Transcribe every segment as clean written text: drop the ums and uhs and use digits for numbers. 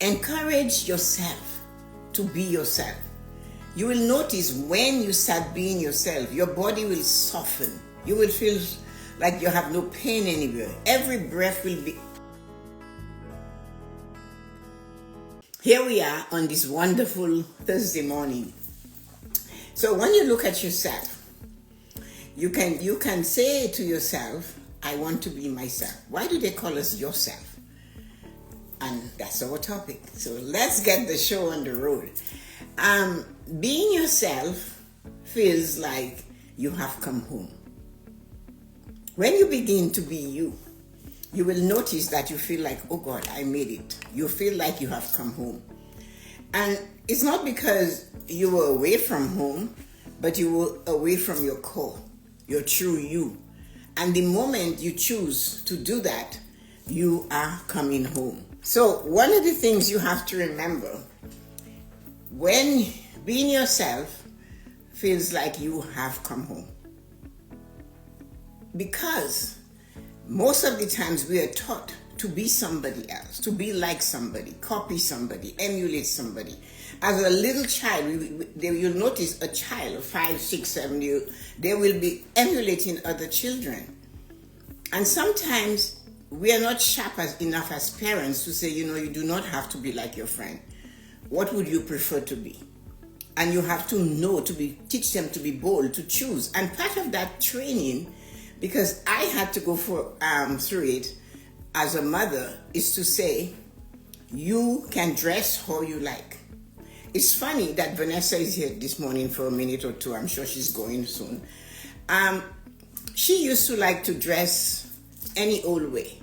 Encourage yourself to be yourself. You will notice when you start being yourself, your body will soften. You will feel like you have no pain anywhere. Every breath will be... Here we are on this wonderful Thursday morning. So when you look at yourself, you can say to yourself, I want to be myself. Why do they call us yourself? And that's our topic. So let's get the show on the road. Being yourself feels like you have come home. When you begin to be you, you will notice that you feel like, oh God, I made it. You feel like you have come home. And it's not because you were away from home, but you were away from your core, your true you. And the moment you choose to do that, you are coming home. So one of the things you have to remember, when being yourself feels like you have come home, because most of the times we are taught to be somebody else, to be like somebody, copy somebody, emulate somebody. As a little child, you'll notice a child of 5, 6, 7 years, they will be emulating other children. And sometimes we are not sharp enough as parents to say, you do not have to be like your friend. What would you prefer to be? And you have to know, teach them to be bold, to choose. And part of that training, because I had to go through it as a mother, is to say, you can dress how you like. It's funny that Vanessa is here this morning for a minute or two. I'm sure she's going soon. She used to like to dress any old way,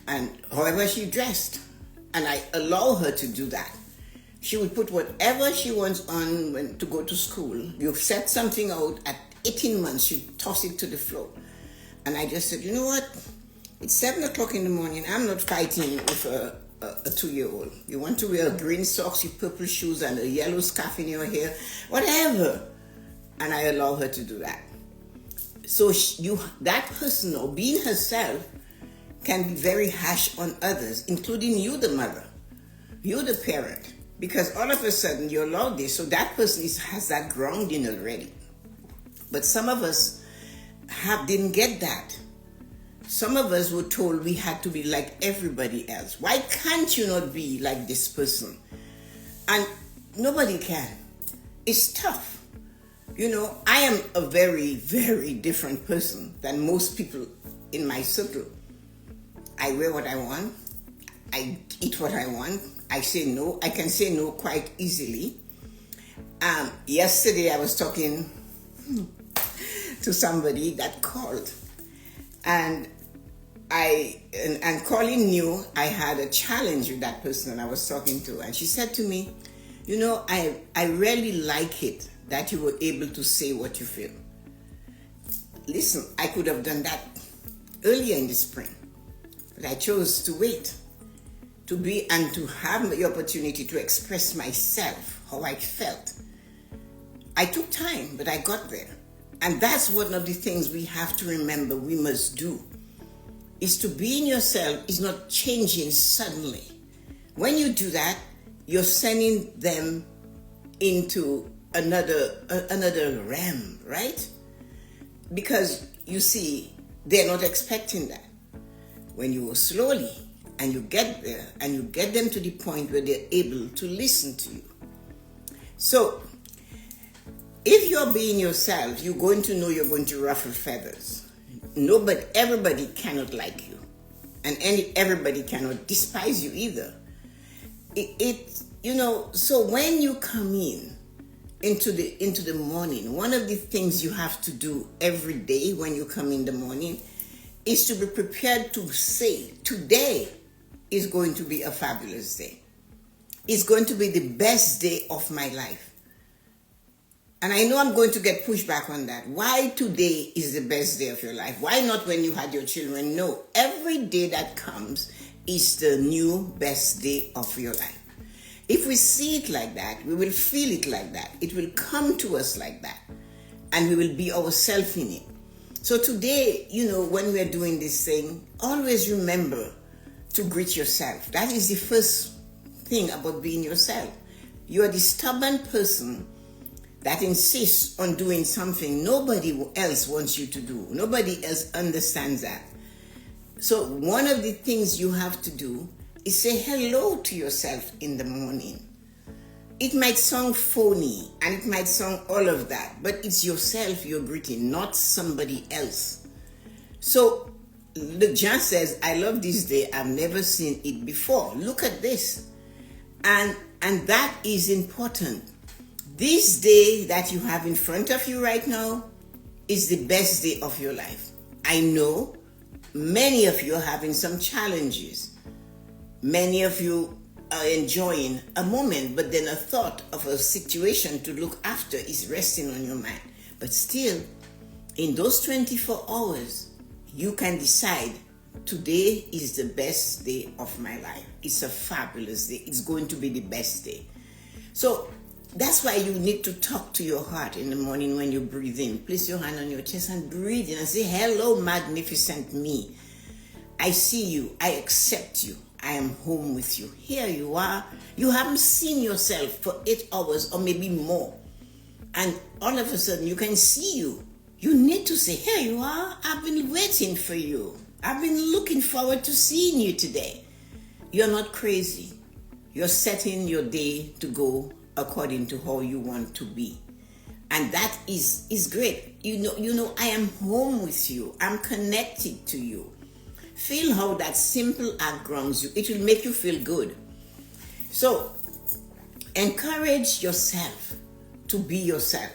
and however she dressed, and I allow her to do that. She would put whatever she wants on to go to school. You set something out at 18 months, she'd toss it to the floor. And I just said, you know what? It's 7 o'clock in the morning. I'm not fighting with a 2-year-old. You want to wear green socks with purple shoes and a yellow scarf in your hair, whatever. And I allow her to do that. So that person, or being herself, can be very harsh on others, including you, the mother, you, the parent, because all of a sudden you allow this. So that person has that grounding already. But some of us didn't get that. Some of us were told we had to be like everybody else. Why can't you not be like this person? And nobody can. It's tough. I am a very, very different person than most people in my circle. I wear what I want. I eat what I want. I say no. I can say no quite easily. Yesterday I was talking to somebody that called, and calling knew I had a challenge with that person I was talking to, and she said to me, I really like it that you were able to say what you feel. Listen, I could have done that earlier in the spring, but I chose to wait, to be and to have the opportunity to express myself, how I felt. I took time, but I got there. And that's one of the things we have to remember we must do, is to be in yourself is not changing suddenly. When you do that, you're sending them into another realm, right? Because you see, they're not expecting that. When you go slowly and you get there and you get them to the point where they're able to listen to you. So, if you're being yourself, you're going to know you're going to ruffle feathers. Everybody cannot like you, and everybody cannot despise you either. So when you come into the morning, one of the things you have to do every day when you come in the morning is to be prepared to say, today is going to be a fabulous day. It's going to be the best day of my life. And I know I'm going to get pushback on that. Why today is the best day of your life? Why not when you had your children? No, every day that comes is the new best day of your life. If we see it like that, we will feel it like that. It will come to us like that. And we will be ourselves in it. So today, when we are doing this thing, always remember to greet yourself. That is the first thing about being yourself. You are the stubborn person that insists on doing something nobody else wants you to do. Nobody else understands that. So one of the things you have to do is say hello to yourself in the morning. It might sound phony and it might sound all of that, but it's yourself you're greeting, not somebody else. So John says, I love this day. I've never seen it before. Look at this. And that is important. This day that you have in front of you right now is the best day of your life. I know many of you are having some challenges. Many of you are enjoying a moment, but then a thought of a situation to look after is resting on your mind. But still, in those 24 hours, you can decide, today is the best day of my life. It's a fabulous day. It's going to be the best day. So that's why you need to talk to your heart in the morning when you breathe in. Place your hand on your chest and breathe in and say, hello, magnificent me. I see you. I accept you. I am home with you. Here you are. You haven't seen yourself for 8 hours or maybe more. And all of a sudden you can see you. You need to say, here you are. I've been waiting for you. I've been looking forward to seeing you today. You're not crazy. You're setting your day to go according to how you want to be. And that is great. You know, I am home with you. I'm connected to you. Feel how that simple act grounds you. It will make you feel good. So, encourage yourself to be yourself.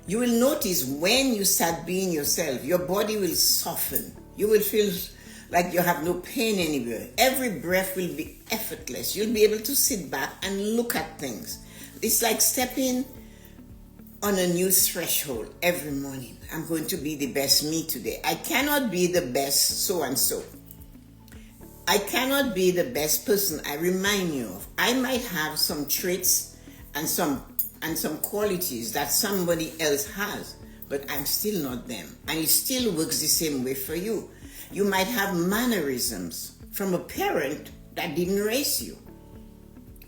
You will notice when you start being yourself, your body will soften. You will feel like you have no pain anywhere. Every breath will be effortless. You'll be able to sit back and look at things. It's like stepping on a new threshold every morning. I'm going to be the best me today. I cannot be the best so-and-so. I cannot be the best person I remind you of. I might have some traits and some qualities that somebody else has, but I'm still not them. And it still works the same way for you. You might have mannerisms from a parent that didn't raise you,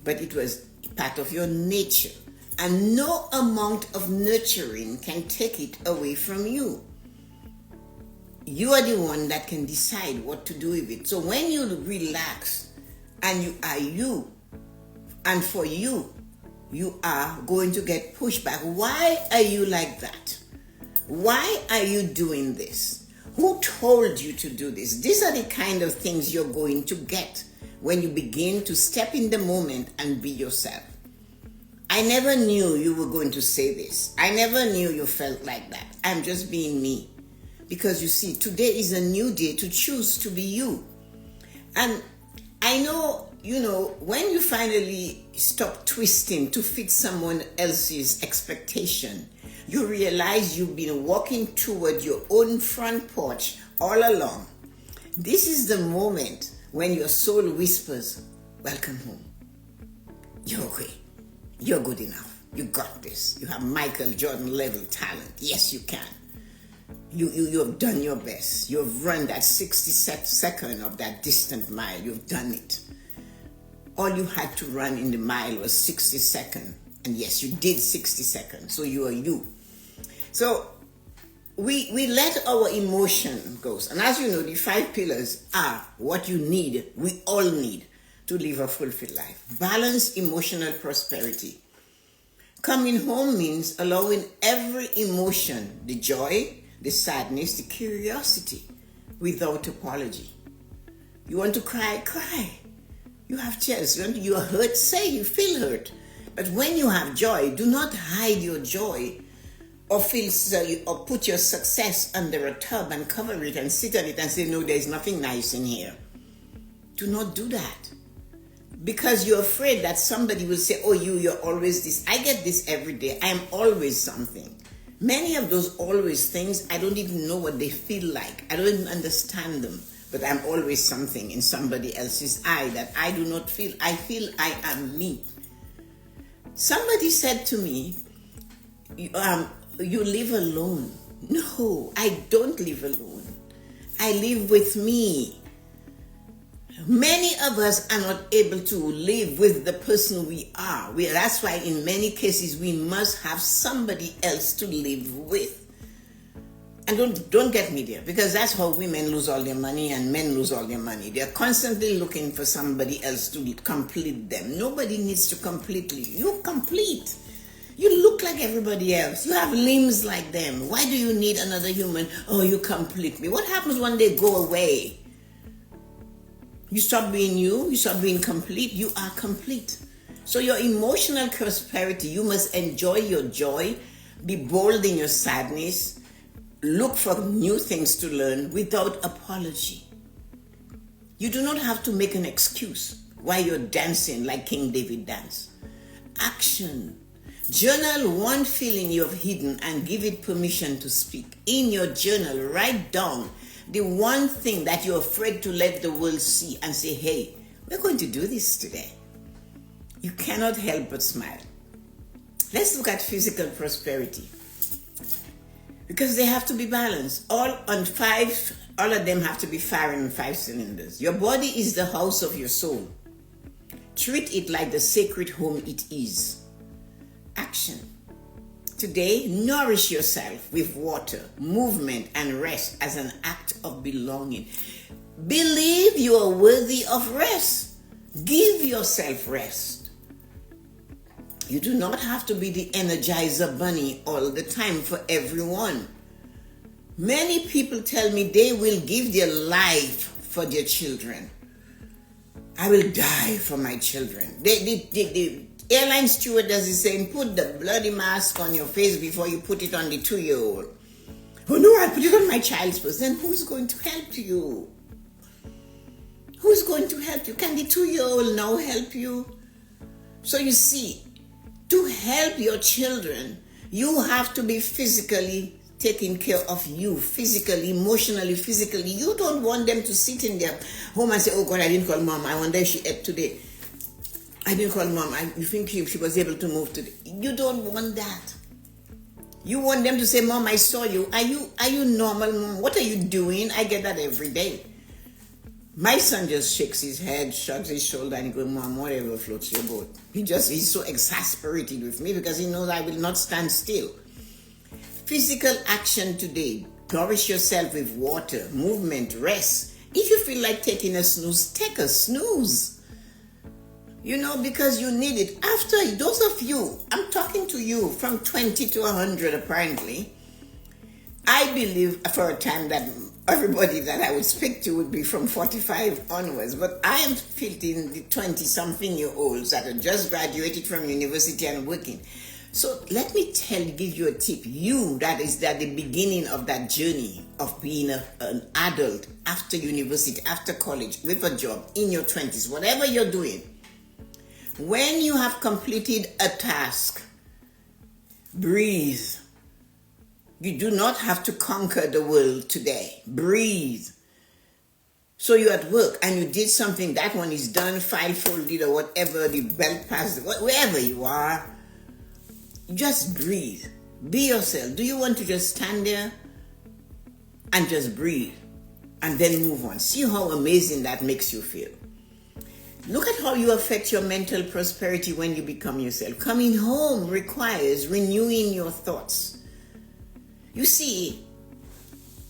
but it was part of your nature. And no amount of nurturing can take it away from you. You are the one that can decide what to do with it. So when you relax and you are you, and for you, you are going to get pushback. Why are you like that? Why are you doing this? Who told you to do this? These are the kind of things you're going to get when you begin to step in the moment and be yourself. I never knew you were going to say this. I never knew you felt like that. I'm just being me. Because you see, today is a new day to choose to be you. And I know, when you finally stop twisting to fit someone else's expectation, you realize you've been walking toward your own front porch all along. This is the moment when your soul whispers, welcome home. You're okay. You're good enough. You got this. You have Michael Jordan level talent. Yes, you can. You have done your best. You have run that 60-second of that distant mile. You've done it. All you had to run in the mile was 60 seconds. And yes, you did 60 seconds. So you are you. So we let our emotion go. And as you know, the 5 pillars are what you need. We all need to live a fulfilled life. Balanced emotional prosperity. Coming home means allowing every emotion, the joy, the sadness, the curiosity, without apology. You want to cry, cry. You have tears. You are hurt, say you feel hurt. But when you have joy, do not hide your joy or put your success under a tub and cover it and sit on it and say, no, there's nothing nice in here. Do not do that. Because you're afraid that somebody will say, oh, you're always this. I get this every day. I am always something. Many of those always things, I don't even know what they feel like. I don't even understand them. But I'm always something in somebody else's eye that I do not feel. I feel I am me. Somebody said to me, you live alone. No, I don't live alone. I live with me. Many of us are not able to live with the person we are. That's why in many cases we must have somebody else to live with. And don't get me there, because that's how women lose all their money and men lose all their money. They're constantly looking for somebody else to complete them. Nobody needs to complete you. You're complete. You look like everybody else. You have limbs like them. Why do you need another human? Oh, you complete me. What happens when they go away? You stop being you stop being complete. You are complete. So your emotional prosperity, you must enjoy your joy, be bold in your sadness, look for new things to learn without apology. You do not have to make an excuse why you're dancing like King David danced. Action. Journal one feeling you have hidden and give it permission to speak. In your journal, write down the one thing that you're afraid to let the world see and say, hey, we're going to do this today. You cannot help but smile. Let's look at physical prosperity, because they have to be balanced. All of them have to be firing on 5 cylinders. Your body is the house of your soul. Treat it like the sacred home it is. Action. Today, nourish yourself with water, movement, and rest as an act of belonging. Believe you are worthy of rest. Give yourself rest. You do not have to be the Energizer Bunny all the time for everyone. Many people tell me they will give their life for their children. I will die for my children. The airline stewardess is saying, put the bloody mask on your face before you put it on the 2-year-old. Oh no, I'll put it on my child's first. Then who's going to help you? Who's going to help you? Can the 2-year-old now help you? So you see, to help your children, you have to be physically taking care of you, physically, emotionally, physically. You don't want them to sit in their home and say, oh God, I didn't call mom. I wonder if she ate today. I didn't call mom. You think she was able to move today? You don't want that. You want them to say, mom, I saw you. Are you normal, mom? What are you doing? I get that every day. My son just shakes his head, shrugs his shoulder, and he goes, mom, whatever floats your boat. He's so exasperated with me because he knows I will not stand still. Physical action today. Nourish yourself with water, movement, rest. If you feel like taking a snooze, take a snooze. Because you need it. After those of you, I'm talking to you from 20 to 100 apparently. I believe for a time that everybody that I would speak to would be from 45 onwards, but I am filtering the 20-something-year-olds that are just graduated from university and working. So let me give you a tip. You that is at the beginning of that journey of being an adult after university, after college, with a job, in your 20s, whatever you're doing. When you have completed a task, breathe. You do not have to conquer the world today. Breathe. So you're at work and you did something, that one is done, file folded or whatever, the belt passed, wherever you are, just breathe. Be yourself. Do you want to just stand there and just breathe and then move on? See how amazing that makes you feel. Look at how you affect your mental prosperity when you become yourself. Coming home requires renewing your thoughts. You see,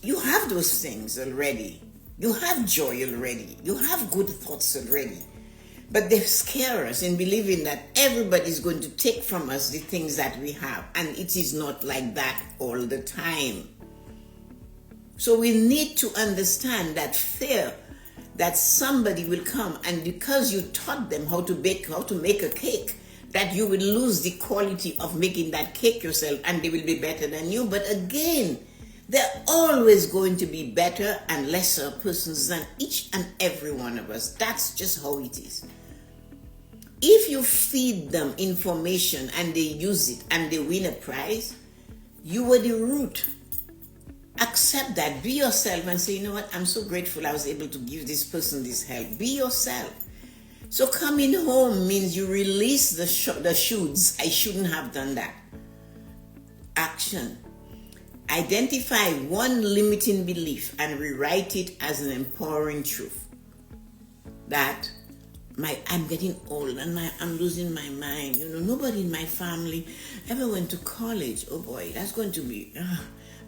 you have those things already. You have joy already. You have good thoughts already. But they scare us in believing that everybody is going to take from us the things that we have. And it is not like that all the time. So we need to understand that fear that somebody will come, and because you taught them how to make a cake, that you will lose the quality of making that cake yourself and they will be better than you. But again, they're always going to be better and lesser persons than each and every one of us. That's just how it is. If you feed them information and they use it and they win a prize, you were the root. Accept that. Be yourself and say, you know what, I'm so grateful I was able to give this person this help. Be yourself. So coming home means you release the shoulds. I shouldn't have done that. Action. Identify one limiting belief and rewrite it as an empowering truth. that I'm getting old and I'm losing my mind. Nobody in my family ever went to college. Oh boy, that's going to be...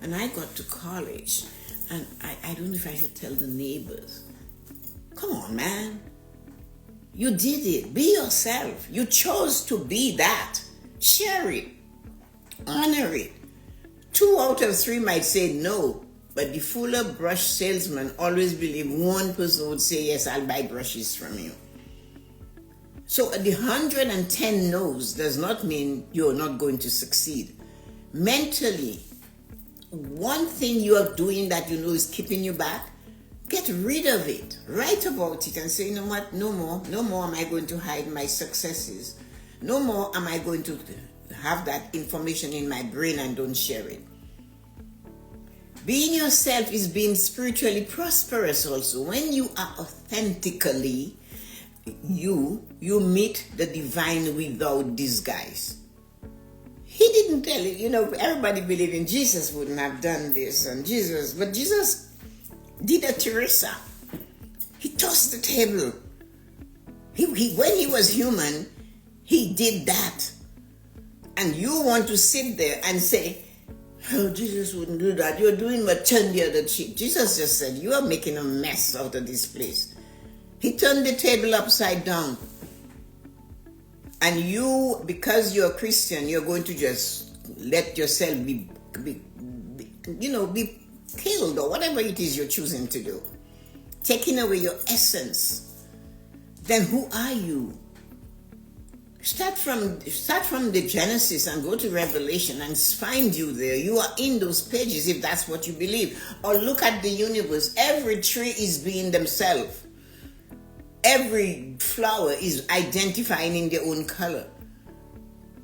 And I got to college, and I don't know if I should tell the neighbors. Come on, man. You did it. Be yourself. You chose to be that. Share it. Honor it. 2 out of 3 might say no, but the fuller brush salesman always believe one person would say, yes, I'll buy brushes from you. So the 110 no's does not mean you're not going to succeed. Mentally, one thing you are doing that you know is keeping you back, get rid of it. Write about it and say, you know what, no more am I going to hide my successes. No more am I going to have that information in my brain and don't share it. Being yourself is being spiritually prosperous also. When you are authentically you meet the divine without disguise. He didn't tell you, everybody believing Jesus wouldn't have done this, but Jesus did a Teresa. He tossed the table. When he was human, he did that. And you want to sit there and say, oh, Jesus wouldn't do that. You're doing what, turn the other cheek. Jesus just said, you are making a mess out of this place. He turned the table upside down. And you, because you're a Christian, you're going to just let yourself be killed or whatever it is you're choosing to do. Taking away your essence. Then who are you? Start from the Genesis and go to Revelation and find you there. You are in those pages if that's what you believe. Or look at the universe. Every tree is being themselves. Every flower is identifying in their own color.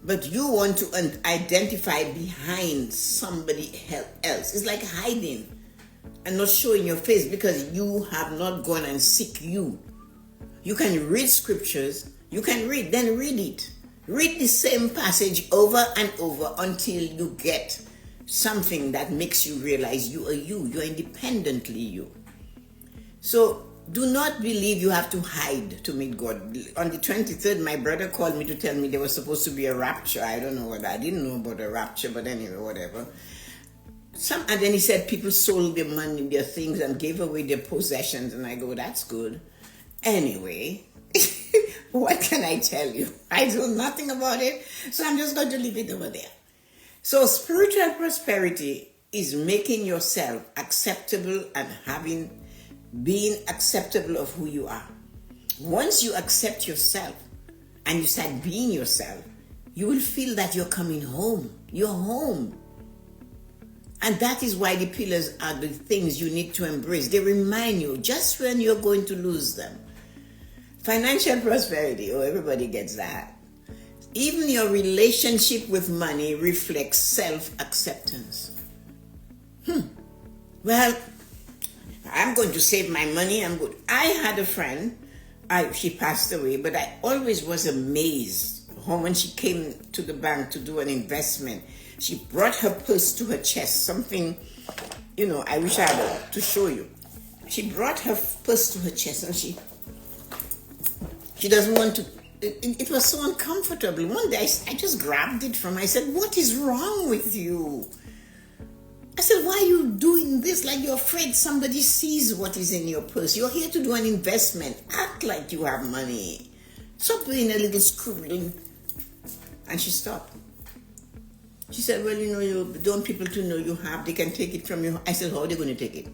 But you want to identify behind somebody else. It's like hiding and not showing your face because you have not gone and seek you. You can read scriptures. You can read, then read it. Read the same passage over and over until you get something that makes you realize you are you. You're independently you. So do not believe you have to hide to meet God. On the 23rd, my brother called me to tell me there was supposed to be a rapture. I don't know what I didn't know about a rapture, but anyway, whatever. And then he said people sold their money, their things, and gave away their possessions. And I go, that's good. Anyway, what can I tell you? I know nothing about it, so I'm just going to leave it over there. So spiritual prosperity is making yourself acceptable and being acceptable of who you are. Once you accept yourself and you start being yourself, you will feel that you're coming home. You're home. And that is why the pillars are the things you need to embrace. They remind you just when you're going to lose them. Financial prosperity, everybody gets that. Even your relationship with money reflects self-acceptance. Well, I'm going to save my money. I'm good. I had a friend. She passed away, but I always was amazed when she came to the bank to do an investment. She brought her purse to her chest. Something, I wish I had to show you. She brought her purse to her chest, and she doesn't want to. It was so uncomfortable. One day I just grabbed it from her. I said, "What is wrong with you?" I said, "Why are you doing this? Like you're afraid somebody sees what is in your purse. You're here to do an investment. Act like you have money. Stop being a little scribbling." And she stopped. She said, "Well, you don't people to know you have. They can take it from you." I said, "How are they going to take it?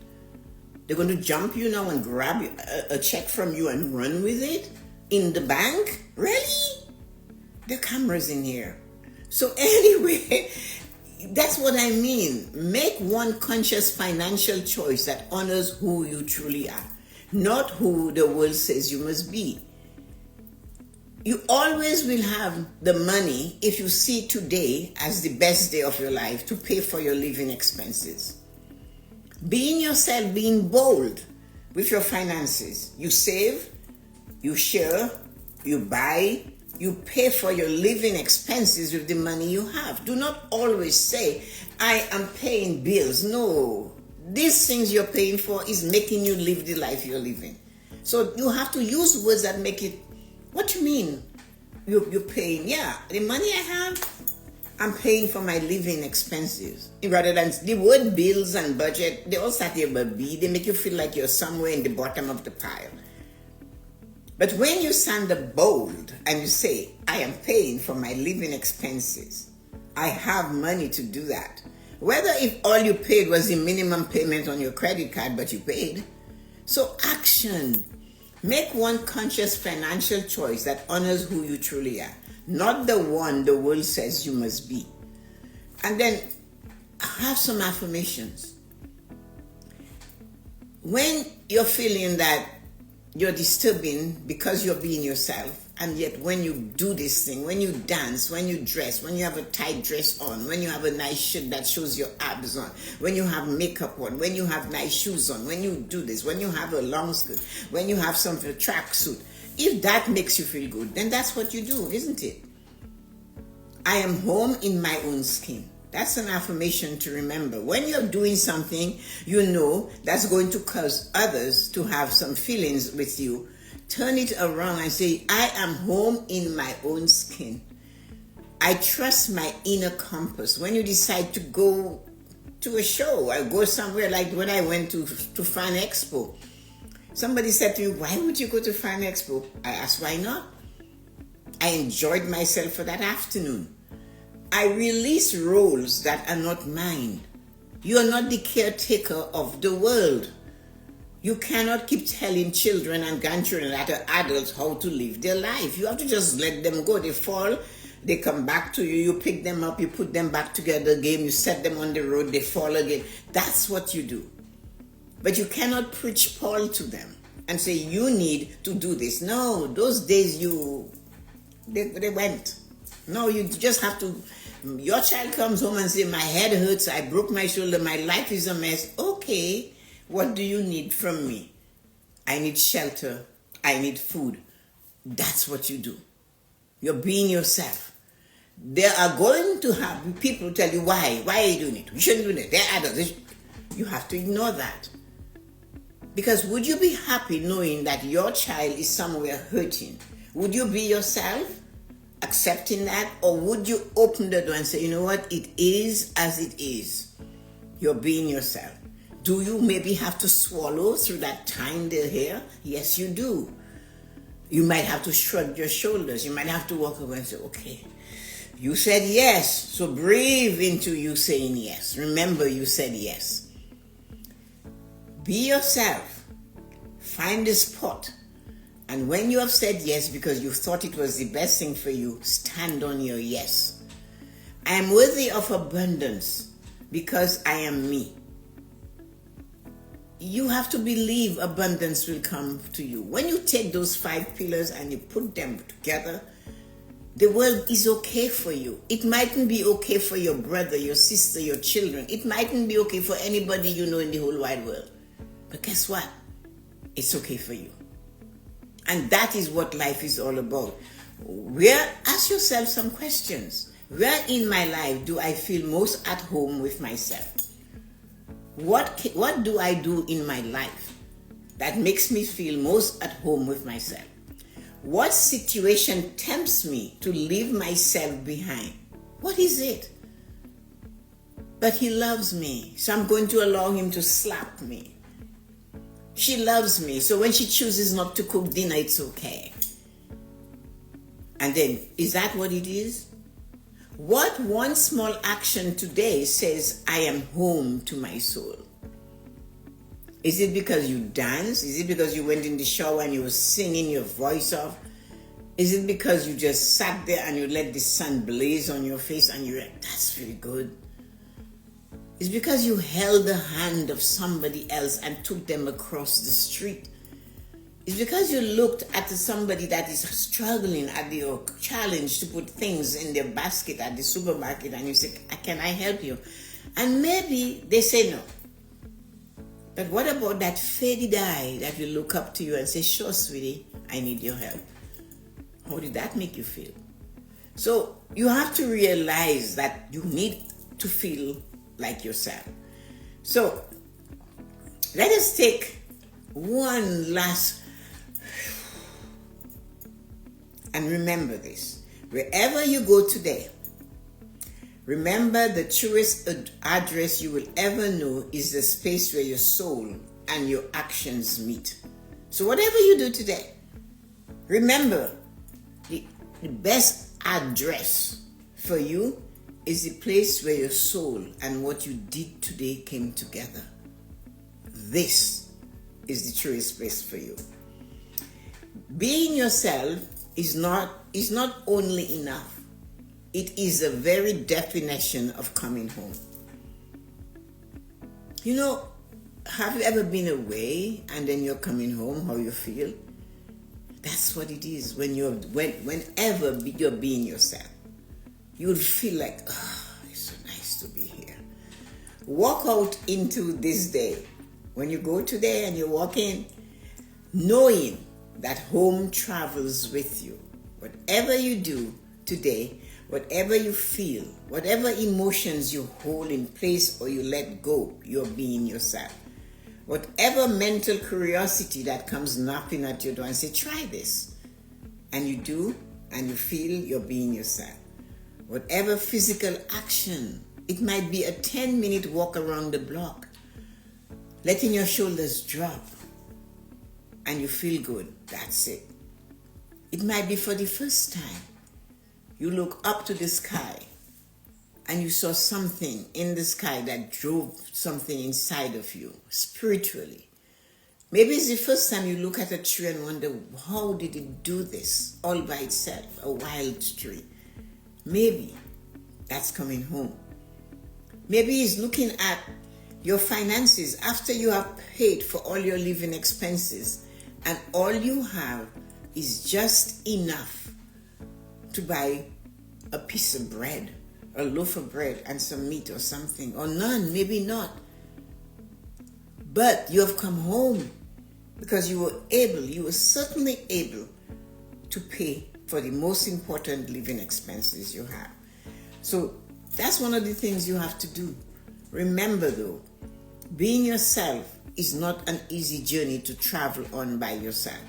They're going to jump you now and grab a check from you and run with it in the bank? Really? There are cameras in here." So anyway, that's what I mean. Make one conscious financial choice that honors who you truly are, not who the world says you must be. You always will have the money if you see today as the best day of your life to pay for your living expenses. Being yourself, being bold with your finances. You save, you share, you buy, you pay for your living expenses with the money you have. Do not always say, "I am paying bills." No. These things you're paying for is making you live the life you're living. So you have to use words that make it, what you mean? You're paying, yeah, the money I have, I'm paying for my living expenses. Rather than the word bills and budget, they all start here but B. They make you feel like you're somewhere in the bottom of the pile. But when you stand up bold and you say, I am paying for my living expenses, I have money to do that. Whether if all you paid was the minimum payment on your credit card, but you paid. So action. Make one conscious financial choice that honors who you truly are, not the one the world says you must be. And then have some affirmations. When you're feeling that you're disturbing because you're being yourself, and yet when you do this thing, when you dance, when you dress, when you have a tight dress on, when you have a nice shirt that shows your abs on, when you have makeup on, when you have nice shoes on, when you do this, when you have a long skirt, when you have some track suit, if that makes you feel good, then that's what you do, isn't it? I am home in my own skin. That's an affirmation to remember. When you're doing something you know that's going to cause others to have some feelings with you, turn it around and say, I am home in my own skin. I trust my inner compass. When you decide to go to a show or go somewhere, like when I went to Fan Expo, somebody said to me, why would you go to Fan Expo? I asked, why not? I enjoyed myself for that afternoon. I release roles that are not mine. You are not the caretaker of the world. You cannot keep telling children and grandchildren that are adults how to live their life. You have to just let them go. They fall, they come back to you, you pick them up, you put them back together again, you set them on the road, they fall again. That's what you do. But you cannot preach Paul to them and say, you need to do this. No, those days they went. No, you just have to, your child comes home and says, my head hurts, I broke my shoulder, my life is a mess. Okay. What do you need from me? I need shelter. I need food. That's what you do. You're being yourself. There are going to have people tell you why. Why are you doing it? You shouldn't do it. They're adults. You have to ignore that. Because would you be happy knowing that your child is somewhere hurting? Would you be yourself, accepting that? Or would you open the door and say, you know what? It is as it is. You're being yourself. Do you maybe have to swallow through that time they're here? Yes, you do. You might have to shrug your shoulders. You might have to walk away and say, okay, you said yes. So breathe into you saying yes. Remember you said yes. Be yourself. Find a spot. And when you have said yes because you thought it was the best thing for you, stand on your yes. I am worthy of abundance because I am me. You have to believe abundance will come to you. When you take those 5 pillars and you put them together, the world is okay for you. It mightn't be okay for your brother, your sister, your children. It mightn't be okay for anybody you know in the whole wide world. But guess what? It's okay for you. And that is what life is all about. Ask yourself some questions. Where in my life do I feel most at home with myself? What do I do in my life that makes me feel most at home with myself? What situation tempts me to leave myself behind? What is it? But he loves me, so I'm going to allow him to slap me. She loves me, so when she chooses not to cook dinner, it's okay. And then, is that what it is? What one small action today says, I am home to my soul? Is it because you dance? Is it because you went in the shower and you were singing your voice off? Is it because you just sat there and you let the sun blaze on your face and you're like, that's really good? It's because you held the hand of somebody else and took them across the street. It's because you looked at somebody that is struggling at the challenge to put things in their basket at the supermarket and you say, can I help you? And maybe they say no. But what about that faded eye that will look up to you and say, sure, sweetie, I need your help? How did that make you feel? So you have to realize that you need to feel like yourself. So let us take one last And remember this, wherever you go today, remember the truest address you will ever know is the space where your soul and your actions meet. So whatever you do today, remember the best address for you is the place where your soul and what you did today came together. This is the truest place for you. Being yourself is not only enough. It is the very definition of coming home. You know, have you ever been away and then you're coming home, how you feel? That's what it is whenever you're being yourself. You will feel like, oh, it's so nice to be here. Walk out into this day. When you go today and you walk in, knowing that home travels with you. Whatever you do today, whatever you feel, whatever emotions you hold in place or you let go, you're being yourself. Whatever mental curiosity that comes knocking at your door and say, try this. And you do, and you feel you're being yourself. Whatever physical action, it might be a 10-minute walk around the block, letting your shoulders drop, and you feel good. That's it. It might be for the first time. You look up to the sky and you saw something in the sky that drove something inside of you spiritually. Maybe it's the first time you look at a tree and wonder, how did it do this all by itself, a wild tree? Maybe that's coming home. Maybe it's looking at your finances after you have paid for all your living expenses and all you have is just enough to buy a piece of bread, a loaf of bread and some meat or something, or none, maybe not. But you have come home because you were certainly able to pay for the most important living expenses you have. So that's one of the things you have to do. Remember though, being yourself is not an easy journey to travel on by yourself.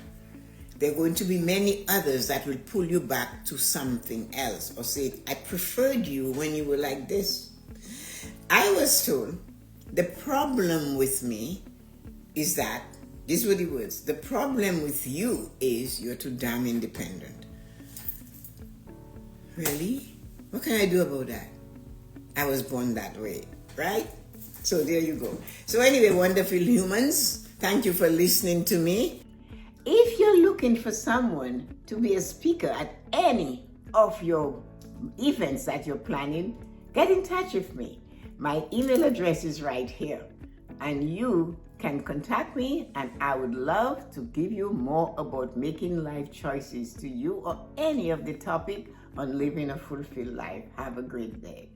There are going to be many others that will pull you back to something else or say, I preferred you when you were like this. I was told the problem with me is that, these were the words, the problem with you is you're too damn independent. Really? What can I do about that? I was born that way, right? So there you go. So anyway, wonderful humans, thank you for listening to me. If you're looking for someone to be a speaker at any of your events that you're planning, get in touch with me. My email address is right here. And you can contact me and I would love to give you more about making life choices to you or any of the topic on living a fulfilled life. Have a great day.